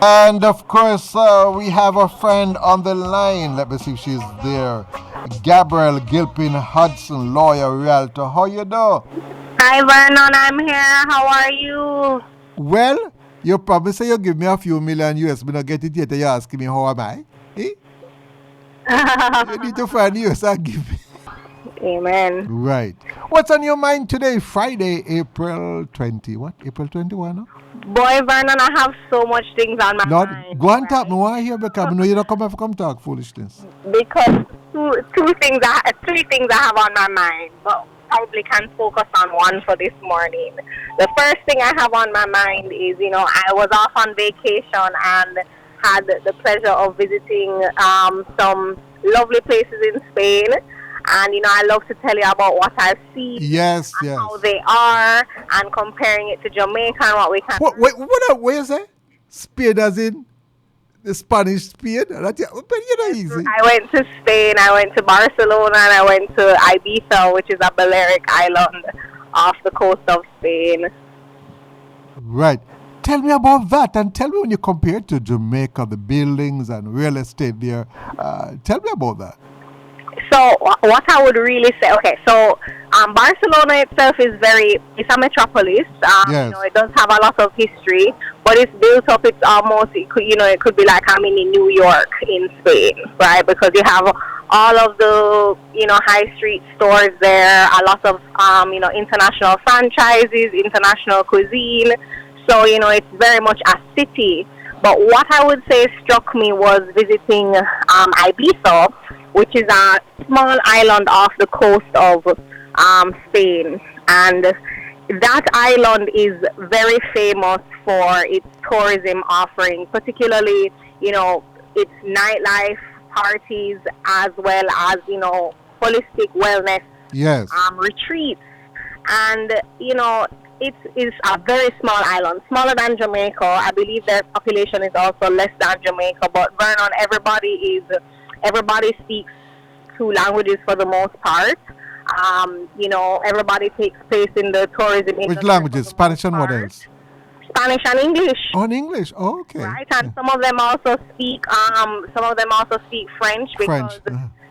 And of course, we have a friend on the line. Let me see if she's there. Gabrielle Gilpin Hudson, lawyer, realtor. How you do? Hi Vernon, I'm here. How are you? Well, you probably say you give me a few million US, but not get it yet. You're asking me how am I? Eh? You need to find US and give me. Amen. Right. What's on your mind today? Friday, April 20. What? April 21? No? Boy Vernon, I have so much things on my Lord, mind. go and talk. Me want to hear because I know you don't come talk foolishness. Because three things I have on my mind, but probably can focus on one for this morning. The first thing I have on my mind is, I was off on vacation and had the pleasure of visiting some lovely places in Spain. And, I love to tell you about what I've seen. Yes, and yes. how they are, and comparing it to Jamaica and what we can. Where is it? Spain as in the Spanish Spain? But easy. I went to Spain, I went to Barcelona, and I went to Ibiza, which is a Balearic island off the coast of Spain. Right. Tell me about that, and tell me when you compare it to Jamaica, the buildings and real estate there. Tell me about that. So what I would really say, Barcelona itself it's a metropolis. Yes. It does have a lot of history, but it's built up. It's almost, it could be like I'm in New York in Spain, right? Because you have all of the, high street stores there, a lot of, international franchises, international cuisine. So, it's very much a city. But what I would say struck me was visiting Ibiza, which is a small island off the coast of Spain. And that island is very famous for its tourism offering, particularly, its nightlife, parties, as well as, holistic wellness retreats. And, it is a very small island, smaller than Jamaica. I believe their population is also less than Jamaica. But Vernon, everybody speaks two languages for the most part. Everybody takes place in the tourism industry. Which languages? Spanish and what else? Spanish and English. Oh, in English. Oh, okay. Right, and some of them also speak French, because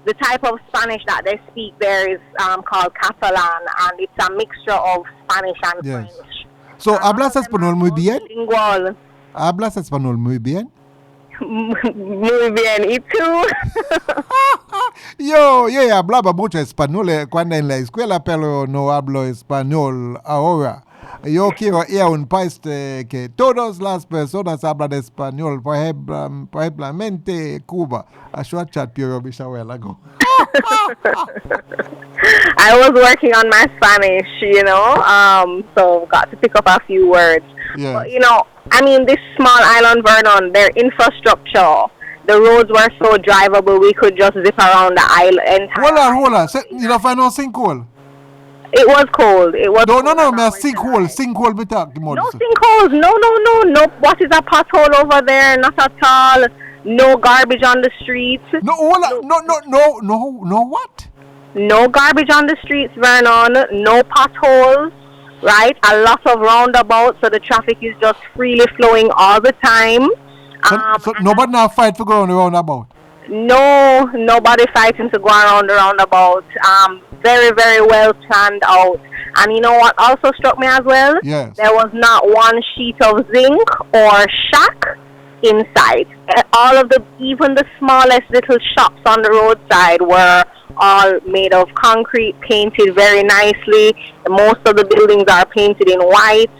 the type of Spanish that they speak there is called Catalan, and it's a mixture of Spanish and French. So, ¿hablas español muy bien? Bilingual. ¿Hablas español muy bien? Muy bien, ¿y tú? Yo hablaba mucho español cuando en la escuela, pero no hablo español ahora. Yo quiero ir a un país que todas las personas hablan español, por ejemplo, Cuba. I should chat pure rubbish a while ago. I was working on my Spanish, so got to pick up a few words. Yeah. But, this small island, Vernon, their infrastructure, the roads were so drivable, we could just zip around the island. Hold on. You don't find no sinkhole? It was cold. No, me a sinkhole be talking about. No sinkholes, no. What is a pothole over there? Not at all. No garbage on the streets. No, hold on. No, what? No garbage on the streets, Vernon. No potholes, right? A lot of roundabouts, so the traffic is just freely flowing all the time. So nobody now fight to go on the roundabout? No, nobody fighting to go around the roundabout. Very, very well planned out. And you know what also struck me as well? Yes. There was not one sheet of zinc or shack inside. Even the smallest little shops on the roadside were all made of concrete, painted very nicely. Most of the buildings are painted in white.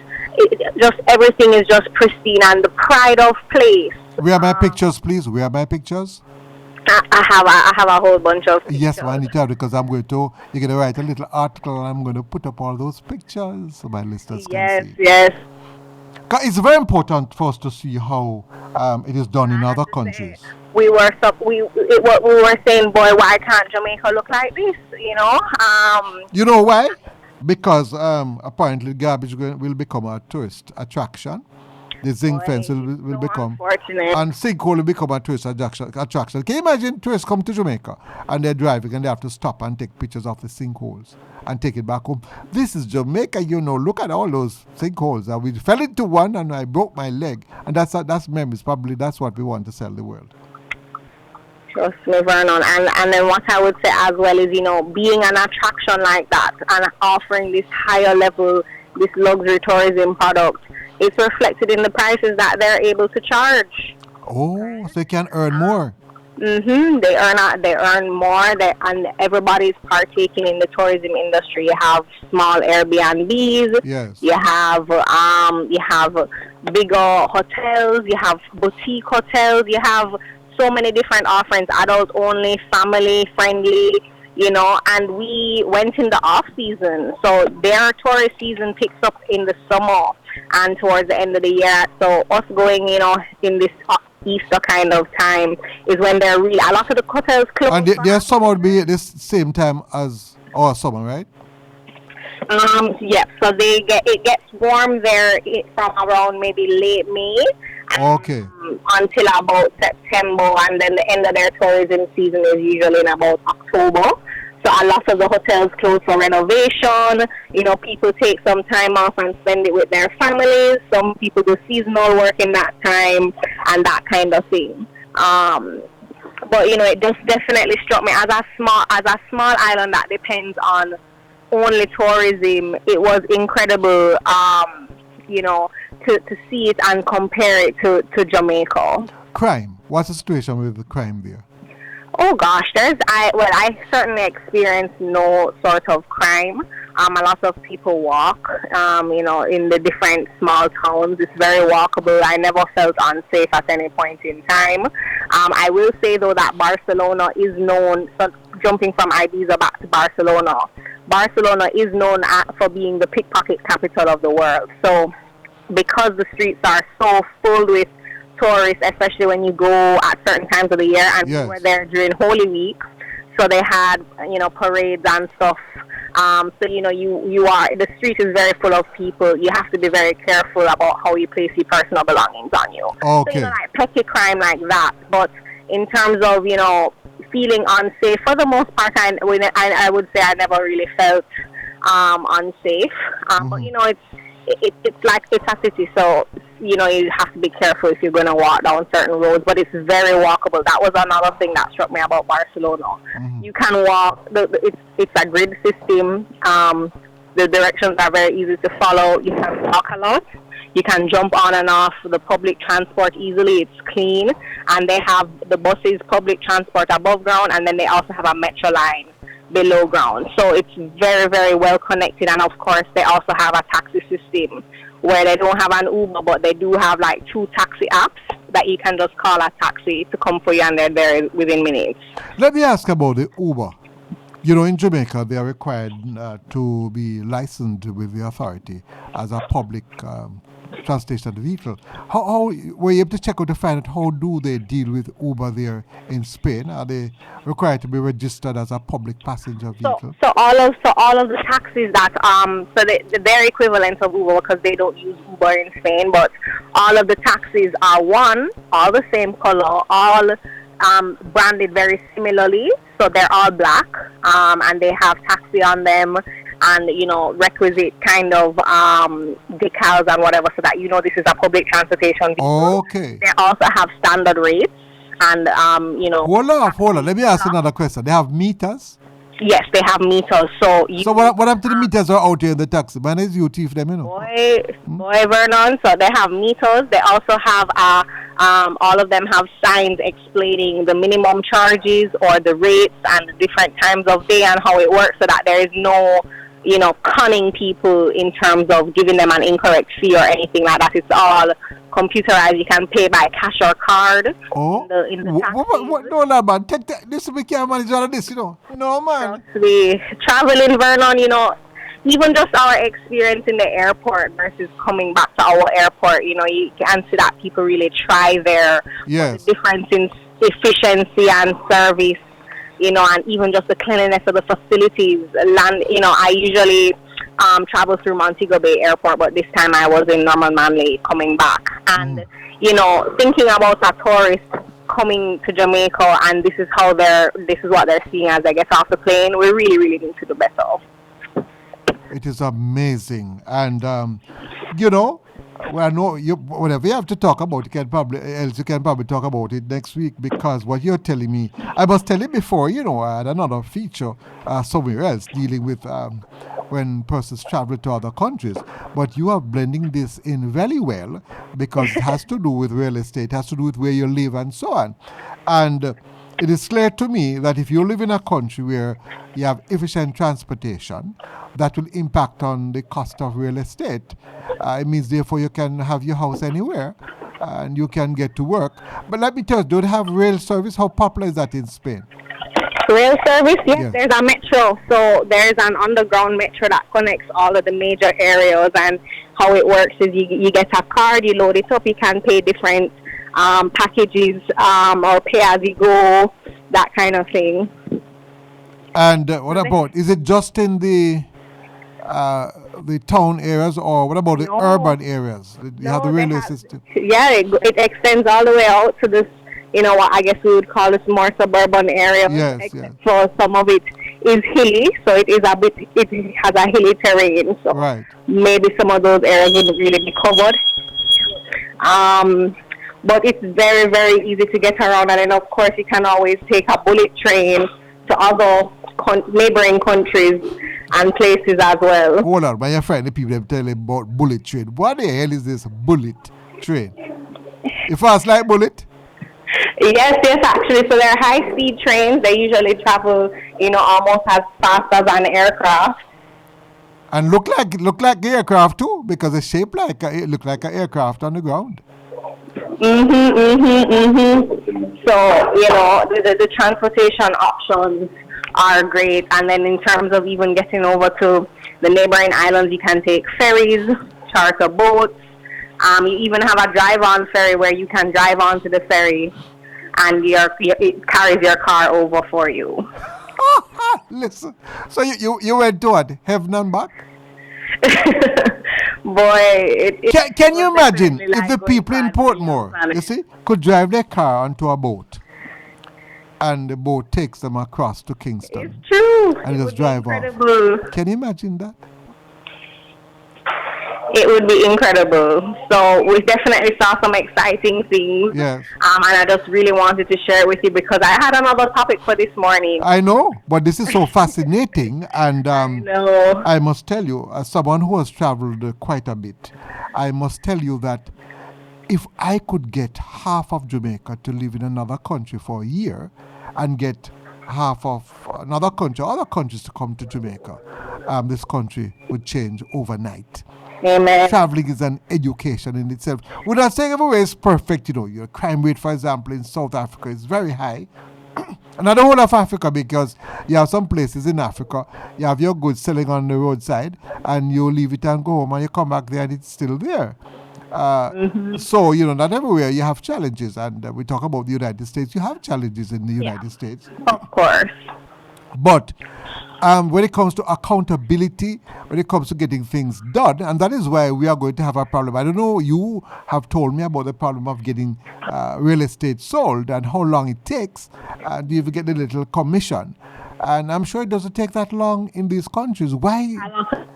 Everything is just pristine and the pride of place. Where are my pictures, please? Where are my pictures? I have a whole bunch of pictures. Yes, I need to have, because you're going to write a little article and I'm going to put up all those pictures so my listeners can see. Yes. It's very important for us to see how it is done in other countries. We were saying, boy, why can't Jamaica look like this? You know why? Because apparently garbage will become a tourist attraction. The zinc fence will so become, unfortunate. and sinkhole will become a tourist attraction. Can you imagine tourists come to Jamaica and they're driving and they have to stop and take pictures of the sinkholes and take it back home? This is Jamaica, look at all those sinkholes. We fell into one and I broke my leg. And that's memories. Probably that's what we want to sell the world. Trust me, Vernon. And then what I would say as well is, being an attraction like that and offering this higher level, this luxury tourism product, it's reflected in the prices that they're able to charge. Oh, so they can earn more. They earn more, and everybody's partaking in the tourism industry. You have small Airbnbs. Yes. You have bigger hotels. You have boutique hotels. You have so many different offerings, adult only, family friendly. And we went in the off season, so their tourist season picks up in the summer and towards the end of the year. So us going, in this Easter kind of time is when they're really, a lot of the hotels close. And their summer would be at this same time as our summer, right? Yeah. So it gets warm there from around maybe late May. Okay. Until about September, and then the end of their tourism season is usually in about October. So a lot of the hotels close for renovation. People take some time off and spend it with their families. Some people do seasonal work in that time and that kind of thing. But it just definitely struck me as a small island that depends on only tourism. It was incredible. To see it and compare it to Jamaica. Crime. What's the situation with the crime there? Oh gosh, I certainly experienced no sort of crime. A lot of people walk, in the different small towns. It's very walkable. I never felt unsafe at any point in time. I will say though that Barcelona is known, so jumping from Ibiza back to Barcelona is known for being the pickpocket capital of the world. So because the streets are so full with tourists, especially when you go at certain times of the year, and we were there during Holy Week, so they had parades and stuff. So the street is very full of people. You have to be very careful about how you place your personal belongings on you. Okay. So like petty crime like that. But in terms of feeling unsafe, for the most part, I would say I never really felt unsafe. But it's like it's a city, so you have to be careful if you're going to walk down certain roads, but it's very walkable. That was another thing that struck me about Barcelona. You can walk, it's a grid system. The directions are very easy to follow. You can walk a lot. You can jump on and off the public transport easily. It's clean, and they have the buses, public transport above ground, and then they also have a metro line below ground. So it's very, very well connected, and of course they also have a taxi system where they don't have an Uber, but they do have like 2 taxi apps that you can just call a taxi to come for you, and they're there within minutes. Let me ask about the Uber. In Jamaica they are required to be licensed with the authority as a public transportation vehicle. How were you able to check out to find out how do they deal with Uber there in Spain? Are they required to be registered as a public passenger vehicle? So all of the taxis that they're equivalent of Uber because they don't use Uber in Spain, but all of the taxis are all the same color, all branded very similarly. So they're all black, and they have taxi on them, and requisite kind of decals and whatever, so that this is a public transportation vehicle. Okay. They also have standard rates, and Hold on. Let me ask another question. They have meters? Yes, they have meters. So what happened to the meters are out here in the taxi? Man, is you thief them, Boy, Vernon. So they have meters. They also have all of them have signs explaining the minimum charges or the rates and the different times of day and how it works, so that there is no conning people in terms of giving them an incorrect fee or anything like that. It's all computerized. You can pay by cash or card. Oh, in the taxi. No, man. This we can't manage all of this, No, man. Traveling, Vernon, even just our experience in the airport versus coming back to our airport, you can see that people really try there. Yes. The difference in efficiency and service, and even just the cleanliness of the facilities. I usually travel through Montego Bay Airport, but this time I was in Norman Manley coming back. And, thinking about a tourist coming to Jamaica, and this is what they're seeing as they get off the plane, we really, really need to do better. It is amazing. And, whatever you have to talk about, you can probably talk about it next week, because what you're telling me, I was telling before, I had another feature somewhere else dealing with when persons travel to other countries. But you are blending this in very well, because it has to do with real estate, has to do with where you live and so on. And it is clear to me that if you live in a country where you have efficient transportation, that will impact on the cost of real estate. It means, therefore, you can have your house anywhere and you can get to work. But let me tell you, do they have rail service? How popular is that in Spain? Rail service, yes. There's a metro. So there's an underground metro that connects all of the major areas. And how it works is you get a card, you load it up, you can pay different packages or pay as you go, that kind of thing. And what about, is it just in the town areas, or what about the urban areas? You have the railway system. Yeah, it extends all the way out to this, what I guess we would call this more suburban area. Yes. So some of it is hilly, so it has a hilly terrain. So right. Maybe some of those areas wouldn't really be covered. But it's very, very easy to get around, and then of course you can always take a bullet train to other neighboring countries and places as well. Hold on, my friend, the people tell you about bullet train. What the hell is this bullet train? You fast like bullet? Yes, actually. So they're high-speed trains. They usually travel, almost as fast as an aircraft. And look like aircraft too, because it's shaped like it look like an aircraft on the ground. So the transportation options are great, and then in terms of even getting over to the neighboring islands, you can take ferries, charter boats. You even have a drive-on ferry where you can drive onto the ferry, and it carries your car over for you. Listen, so you went to what, heaven and back? Boy, can you imagine if the people in Portmore, you see, could drive their car onto a boat, and the boat takes them across to Kingston? It's true. And just drive off. Can you imagine that? It would be incredible. So we definitely saw some exciting things. Yes. And I just really wanted to share it with you, because I had another topic for this morning. I know, but this is so fascinating. And I must tell you, as someone who has traveled quite a bit, I must tell you that if I could get half of Jamaica to live in another country for a year, and get half of another country, other countries to come to Jamaica, this country would change overnight. Amen. Traveling is an education in itself. We're not saying everywhere is perfect, Your crime rate, for example, in South Africa is very high. Not the whole of Africa, because you have some places in Africa, you have your goods selling on the roadside, and you leave it and go home, and you come back there and it's still there. So, not everywhere you have challenges. And we talk about the United States. You have challenges in the United States. Of course. But when it comes to accountability, when it comes to getting things done, and that is why we are going to have a problem. I don't know, you have told me about the problem of getting real estate sold and how long it takes. Do you even get a little commission? And I'm sure it doesn't take that long in these countries. Why?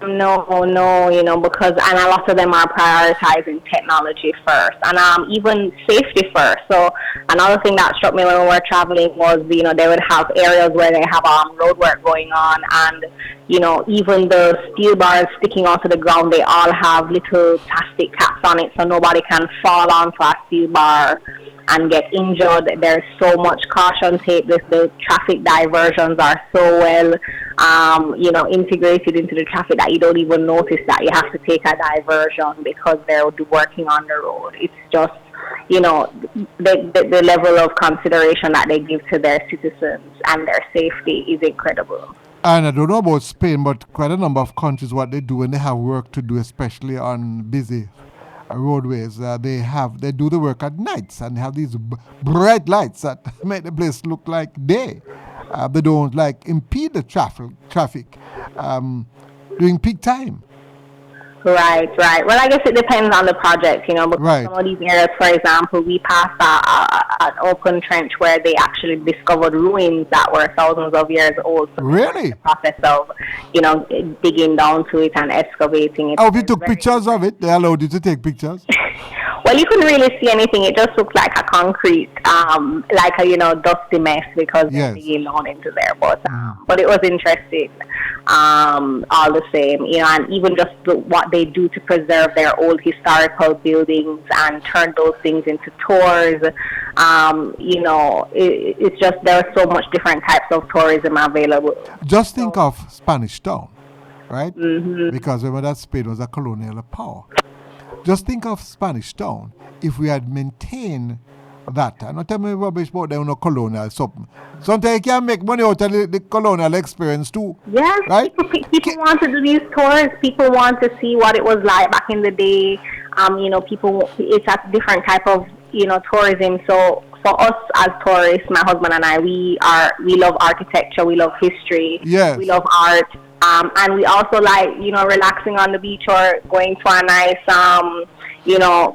No, because a lot of them are prioritizing technology first, and even safety first. So another thing that struck me when we were traveling was, they would have areas where they have road work going on, and even the steel bars sticking onto the ground, they all have little plastic caps on it, so nobody can fall onto a steel bar and get injured. There's so much caution tape. The traffic diversions are so well, integrated into the traffic that you don't even notice that you have to take a diversion because they're working on the road. It's just, the level of consideration that they give to their citizens and their safety is incredible. And I don't know about Spain, but quite a number of countries, what they do when they have work to do, especially on busy roadways, they do the work at nights, and they have these bright lights that make the place look like day. They don't impede the traffic. during peak time. Right. Well, I guess it depends on the project, because Right. some of these areas, for example, we passed an open trench where they actually discovered ruins that were thousands of years old. So Really? the process of, digging down to it and excavating it. Oh, if you took pictures of it, they allowed you to take pictures. Well, you couldn't really see anything. It just looked like a concrete, like a dusty mess because they're Yes. digging down into there. But it was interesting, all the same. And even just what they do to preserve their old historical buildings and turn those things into tours. It's just there are so much different types of tourism available. Just think of Spanish Town, right? Because remember that Spain was a colonial power. Just think of Spanish Town if we had maintained that. And not tell me rubbish about the colonial something. Sometimes you can make money out of the colonial experience too. Yes, right? People want to do these tours. People want to see what it was like back in the day. It's a different type of tourism. So for us as tourists, my husband and I, we love architecture, we love history, Yes. we love art, and we also like relaxing on the beach or going to a nice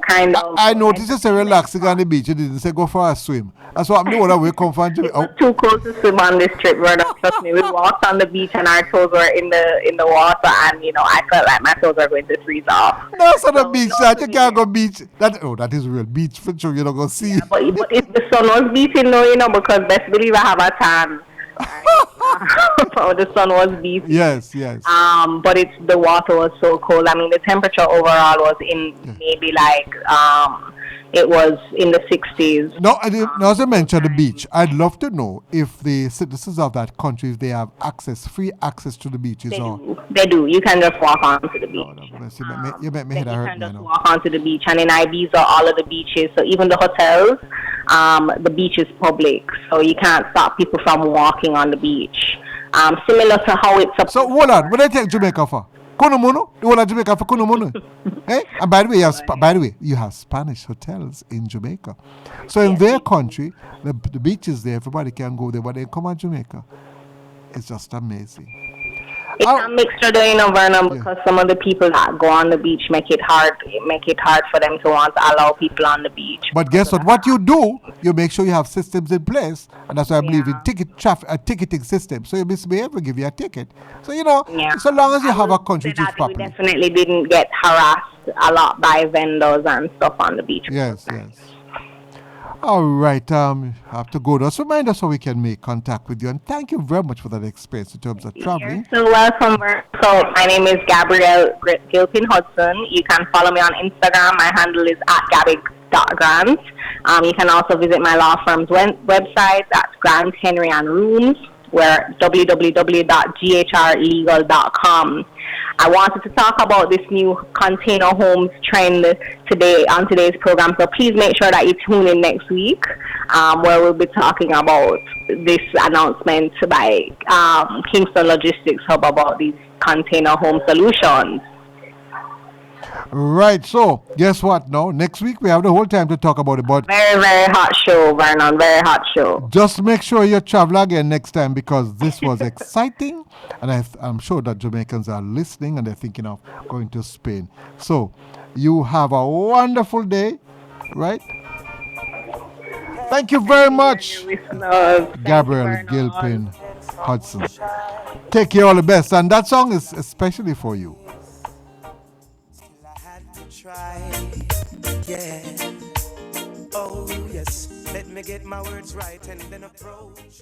kind of. I noticed you say relaxing on the beach. You didn't say go for a swim. That's what I'm doing when we come from. It was too cold to swim on this trip, Vernon. Trust me, we walked on the beach and our toes were in the water, and I felt like my toes were going to freeze off. No, it's not a beach. You can't go beach. That is real beach for sure. You're not gonna see. Yeah, but if the sun was beating, because best believe I have a tan. The sun was beating. Yes. But the water was so cold. I mean, the temperature overall was in maybe like it was in the 60s. No, as I mentioned the beach, I'd love to know if the citizens of that country, if they have free access to the beaches. They do. You can just walk onto the beach. Lord have mercy. You make me head hurt. You can just walk onto the beach. And in Ibiza, all of the beaches, so even the hotels, the beach is public. So you can't stop people from walking on the beach. Similar to how it's supposed. So hold on, what do you take Jamaica for? Kunumono? The whole of Jamaica for Kunumono? Eh? And by the way, you have Spanish hotels in Jamaica. So in their country, the beaches there, everybody can go there, but they come to Jamaica. It's just amazing. It's a mixture though, Vernon, because some of the people that go on the beach make it hard for them to want to allow people on the beach. But guess what? What you do, you make sure you have systems in place, and that's why I believe in a ticketing system. So you misbehave, we give you a ticket. So so long as you have a country which is properly. We definitely didn't get harassed a lot by vendors and stuff on the beach. Yes. All right, I have to go. Just remind us how we can make contact with you, and thank you very much for that experience in terms of traveling. You're so welcome. So my name is Gabrielle Gilpin Hudson. You can follow me on Instagram. My handle is @gabby.grant. You can also visit my law firm's website. That's Grant Henry and Rooms, where www.ghrlegal.com. I wanted to talk about this new container homes trend today on today's program, so please make sure that you tune in next week, where we'll be talking about this announcement by Kingston Logistics Hub about these container home solutions. Right, so guess what now? Next week we have the whole time to talk about it. But very, very hot show, Vernon, very hot show. Just make sure you travel again next time, because this was exciting, and I'm sure that Jamaicans are listening and they're thinking of going to Spain. So you have a wonderful day, right? Thank you very much, Gabrielle Gilpin Hudson. Take care, all the best, and that song is especially for you. Yeah. Oh yes, let me get my words right and then approach.